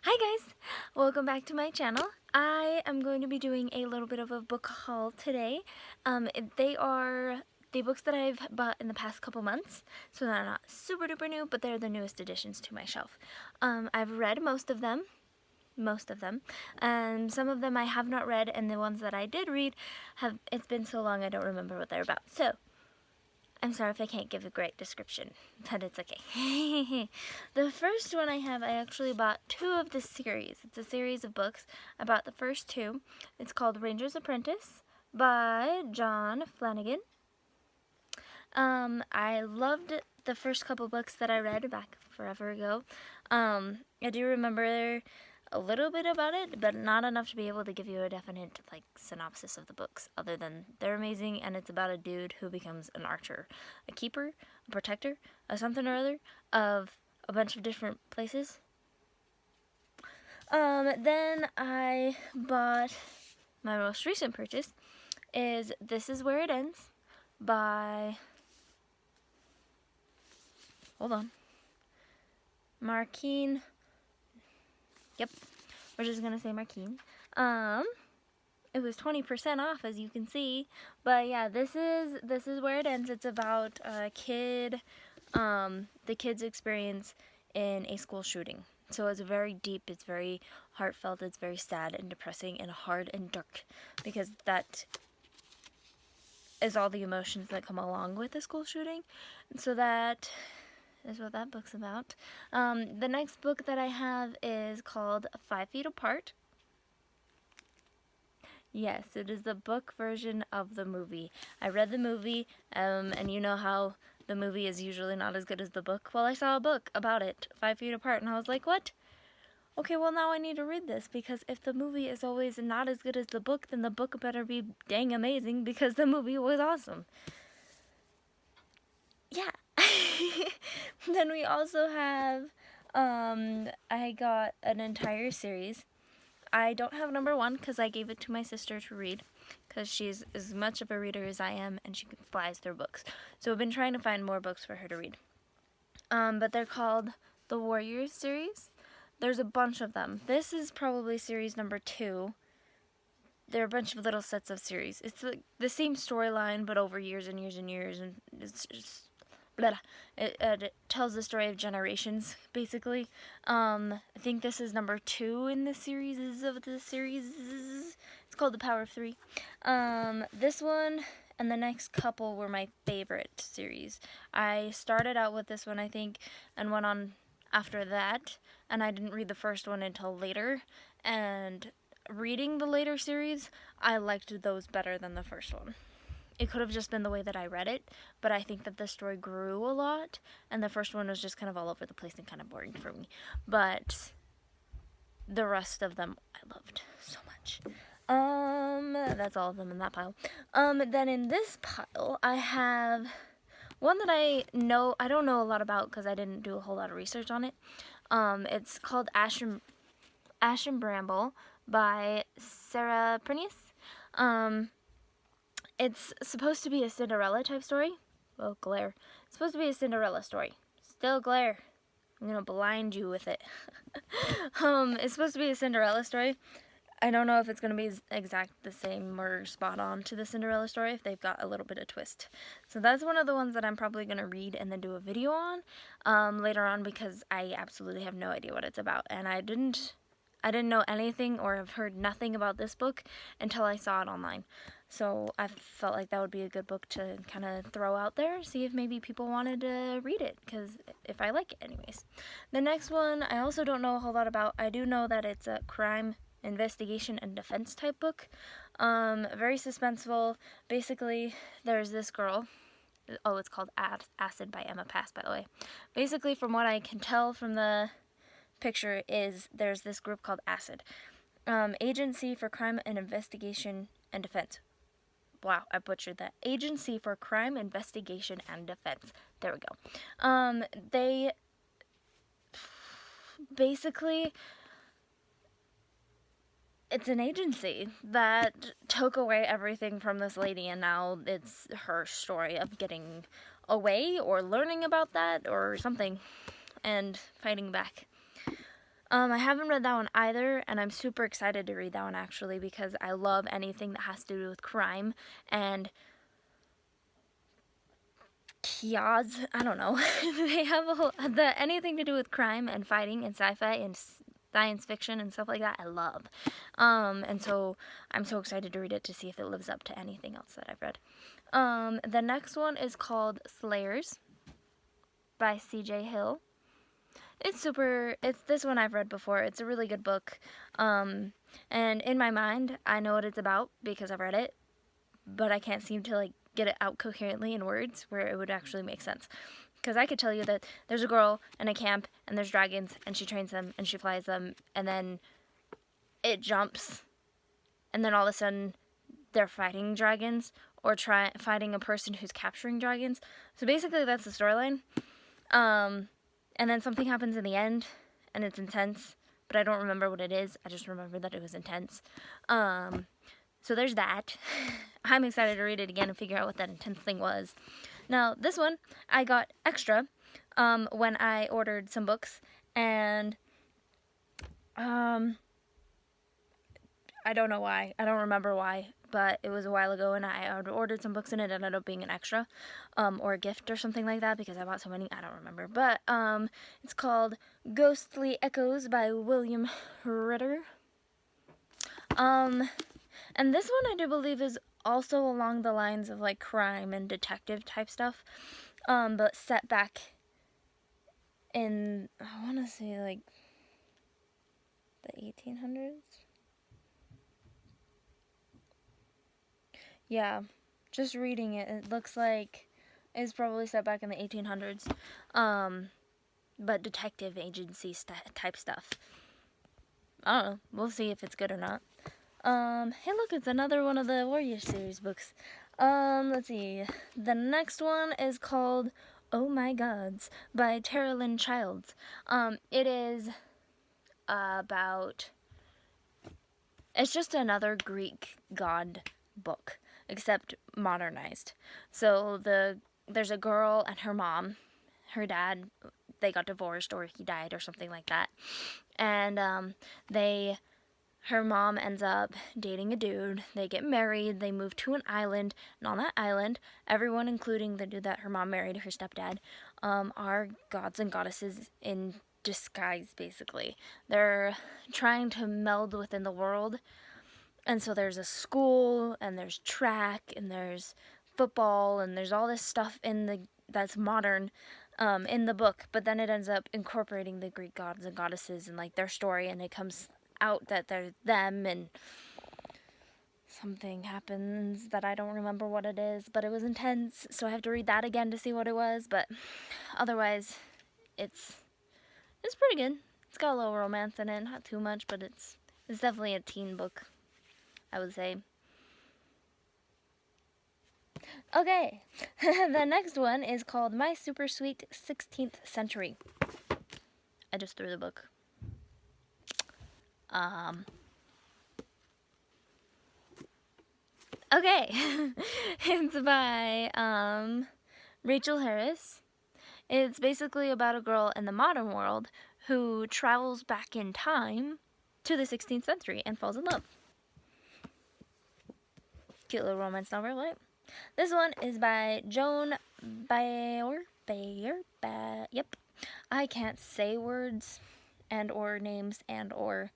Hi guys! Welcome back to my channel. I am going to be doing a little bit of a book haul today. They are the books that I've bought in the past couple months, so they're not super duper new, but they're the newest additions to my shelf. I've read most of them, and some of them I have not read, and the ones that I did read, it's been so long I don't remember what they're about. So, I'm sorry if I can't give a great description, but it's okay. The first one I actually bought two of the series. It's a series of books. I bought the first two. It's called Ranger's Apprentice by John Flanagan. I loved the first couple books that I read back forever ago. I do remember a little bit about it, but not enough to be able to give you a definite synopsis of the books, other than they're amazing, and it's about a dude who becomes an archer, a keeper, a protector, a something or other of a bunch of different places. Then I bought my most recent purchase is This Is Where It Ends by, hold on, Marquine. Yep, we're just gonna say Marquine. It was 20% off, as you can see. But yeah, this is where it ends. It's about a kid, the kid's experience in a school shooting. So it's very deep, it's very heartfelt, it's very sad and depressing and hard and dark, because that is all the emotions that come along with a school shooting. And so that is what that book's about. The next book that I have is called 5 Feet Apart. Yes, it is the book version of the movie. I read the movie, and you know how the movie is usually not as good as the book. Well, I saw a book about it, 5 Feet Apart, and I was like, what? Okay, well now I need to read this, because if the movie is always not as good as the book, then the book better be dang amazing, because the movie was awesome. Yeah. Then we also have, I got an entire series. I don't have number 1 because I gave it to my sister to read, because she's as much of a reader as I am, and she flies through books. So I've been trying to find more books for her to read. But they're called the Warriors series. There's a bunch of them. This is probably series number 2. There are a bunch of little sets of series. It's the same storyline, but over years and years and years, and it's just blah. It tells the story of generations, basically. I think this is number 2 in the series of the series. It's called The Power of 3. This one and the next couple were my favorite series. I started out with this one, I think, and went on after that, and I didn't read the first one until later, and reading the later series, I liked those better than the first one. It could have just been the way that I read it, but I think that the story grew a lot, and the first one was just kind of all over the place and kind of boring for me. But the rest of them I loved so much. That's all of them in that pile. Then in this pile, I have one that I don't know a lot about because I didn't do a whole lot of research on it. It's called Ash and Bramble by Sarah Prinius. It's supposed to be a Cinderella type story. Oh, glare. It's supposed to be a Cinderella story. Still glare. I'm gonna blind you with it. It's supposed to be a Cinderella story. I don't know if it's gonna be exact the same or spot on to the Cinderella story, if they've got a little bit of twist. So that's one of the ones that I'm probably gonna read and then do a video on later on, because I absolutely have no idea what it's about, and I didn't know anything or have heard nothing about this book until I saw it online. So I felt like that would be a good book to kind of throw out there, see if maybe people wanted to read it, because if I like it anyways. The next one I also don't know a whole lot about. I do know that it's a crime, investigation, and defense type book. Very suspenseful. Basically, there's this girl. Oh, it's called Acid by Emma Pass, by the way. Basically, from what I can tell from the picture, is there's this group called Acid. Agency for Crime and Investigation and Defense. Wow, I butchered that. Agency for Crime, Investigation, and Defense. There we go. They basically, it's an agency that took away everything from this lady, and now it's her story of getting away or learning about that or something and fighting back. I haven't read that one either, and I'm super excited to read that one actually because I love anything that has to do with crime and kias. I don't know. They have anything to do with crime and fighting and sci-fi and science fiction and stuff like that. I love, and so I'm so excited to read it to see if it lives up to anything else that I've read. The next one is called Slayers by C.J. Hill. It's this one I've read before. It's a really good book. And in my mind, I know what it's about because I've read it, but I can't seem to like get it out coherently in words where it would actually make sense. Because I could tell you that there's a girl in a camp and there's dragons and she trains them and she flies them and then it jumps and then all of a sudden they're fighting dragons or fighting a person who's capturing dragons. So basically that's the storyline. And then something happens in the end, and it's intense, but I don't remember what it is. I just remember that it was intense. So there's that. I'm excited to read it again and figure out what that intense thing was. Now, this one I got extra when I ordered some books, and I don't know why. I don't remember why, but it was a while ago, and I ordered some books, and it ended up being an extra, or a gift or something like that, because I bought so many, I don't remember. But, it's called Ghostly Echoes by William Ritter. And this one I do believe is also along the lines of, like, crime and detective type stuff, but set back in, I want to say, like, the 1800s? Yeah, just reading it, it looks like it's probably set back in the 1800s, but detective agency type stuff. I don't know. We'll see if it's good or not. Hey, look, it's another one of the Warrior series books. Let's see. The next one is called Oh My Gods by Tara Lynn Childs. It is about. It's just another Greek god book, except modernized. So there's a girl and her mom, her dad, they got divorced or he died or something like that, and her mom ends up dating a dude. They get married. They move to an island, and on that island, everyone, including the dude that her mom married, her stepdad, are gods and goddesses in disguise. Basically, they're trying to meld within the world. And so there's a school, and there's track, and there's football, and there's all this stuff that's modern in the book. But then it ends up incorporating the Greek gods and goddesses and like their story, and it comes out that they're them, and something happens that I don't remember what it is, but it was intense. So I have to read that again to see what it was. But otherwise, it's pretty good. It's got a little romance in it, not too much, but it's definitely a teen book, I would say. Okay, the next one is called My Super Sweet 16th Century. I just threw the book. Okay, it's by Rachel Harris. It's basically about a girl in the modern world who travels back in time to the 16th century and falls in love. Cute little romance novel, right? This one is by Joan Bayer. Yep. I can't say words and or names and or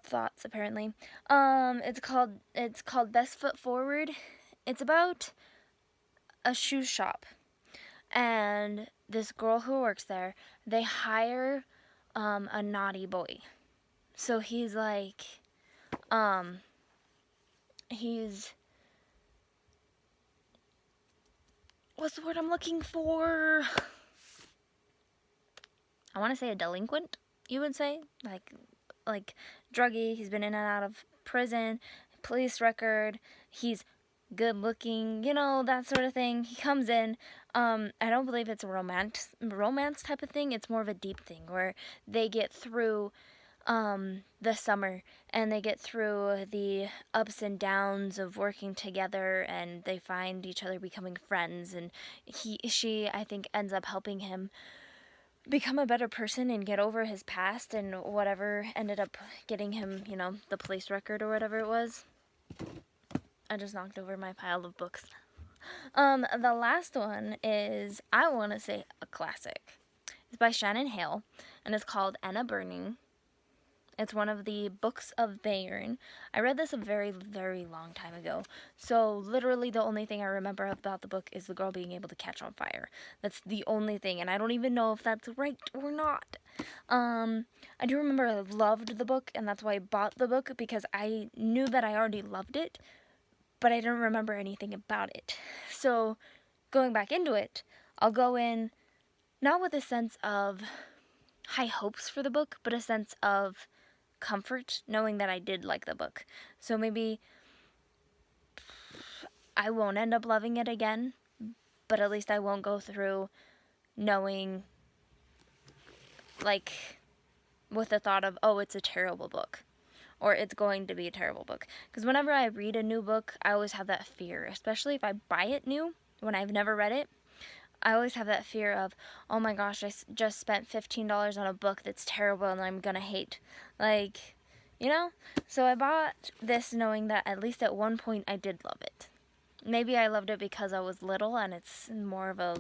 thoughts, apparently. It's called Best Foot Forward. It's about a shoe shop, and this girl who works there, they hire a naughty boy. So he's like, he's, what's the word I'm looking for? I want to say a delinquent, you would say, like druggie. He's been in and out of prison, police record. He's good looking, that sort of thing. He comes in. I don't believe it's a romance type of thing. It's more of a deep thing where they get through the summer, and they get through the ups and downs of working together, and they find each other becoming friends, and she I think ends up helping him become a better person and get over his past and whatever ended up getting him, the police record or whatever it was. I just knocked over my pile of books. The last one is, I want to say, a classic. It's by Shannon Hale, and it's called Anna Burning. It's one of the books of Bayern. I read this a very, very long time ago. So literally the only thing I remember about the book is the girl being able to catch on fire. That's the only thing, and I don't even know if that's right or not. I do remember I loved the book, and that's why I bought the book, because I knew that I already loved it, but I didn't remember anything about it. So going back into it, I'll go in not with a sense of high hopes for the book, but a sense of comfort knowing that I did like the book. So maybe I won't end up loving it again, but at least I won't go through knowing, like, with the thought of, oh, it's a terrible book, or it's going to be a terrible book. Because whenever I read a new book, I always have that fear, especially if I buy it new, when I've never read it. I always have that fear of, oh my gosh, I just spent $15 on a book that's terrible and I'm gonna hate. Like, So I bought this knowing that at least at one point I did love it. Maybe I loved it because I was little and it's more of a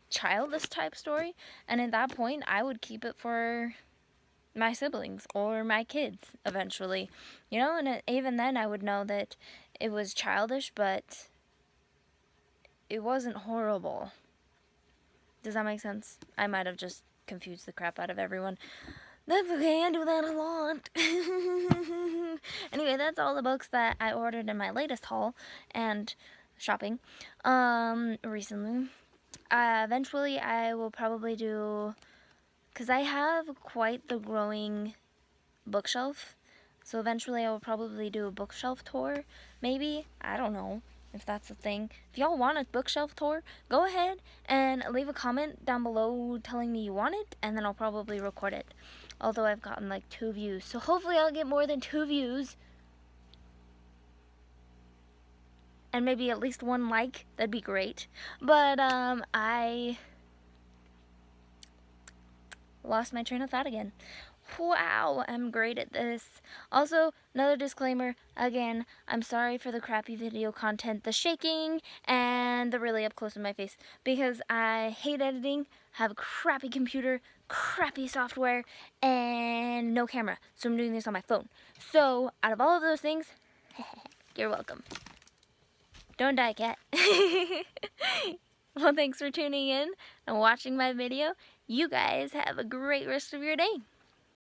childish type story. And at that point, I would keep it for my siblings or my kids eventually. And even then I would know that it was childish, but it wasn't horrible. Does that make sense? I might have just confused the crap out of everyone. That's okay, I do that a lot. Anyway, that's all the books that I ordered in my latest haul and shopping recently. Eventually I will probably do, because I have quite the growing bookshelf, so eventually I will probably do a bookshelf tour, maybe. I don't know if that's a thing. If y'all want a bookshelf tour, go ahead and leave a comment down below telling me you want it, and then I'll probably record it. Although I've gotten like 2 views, so hopefully I'll get more than 2 views. And maybe at least 1 like, that'd be great. But I lost my train of thought again. Wow, I'm great at this. Also, another disclaimer, again, I'm sorry for the crappy video content, the shaking, and the really up close in my face, because I hate editing, have a crappy computer, crappy software, and no camera, so I'm doing this on my phone. So, out of all of those things, you're welcome. Don't die, cat. Well, thanks for tuning in and watching my video. You guys have a great rest of your day.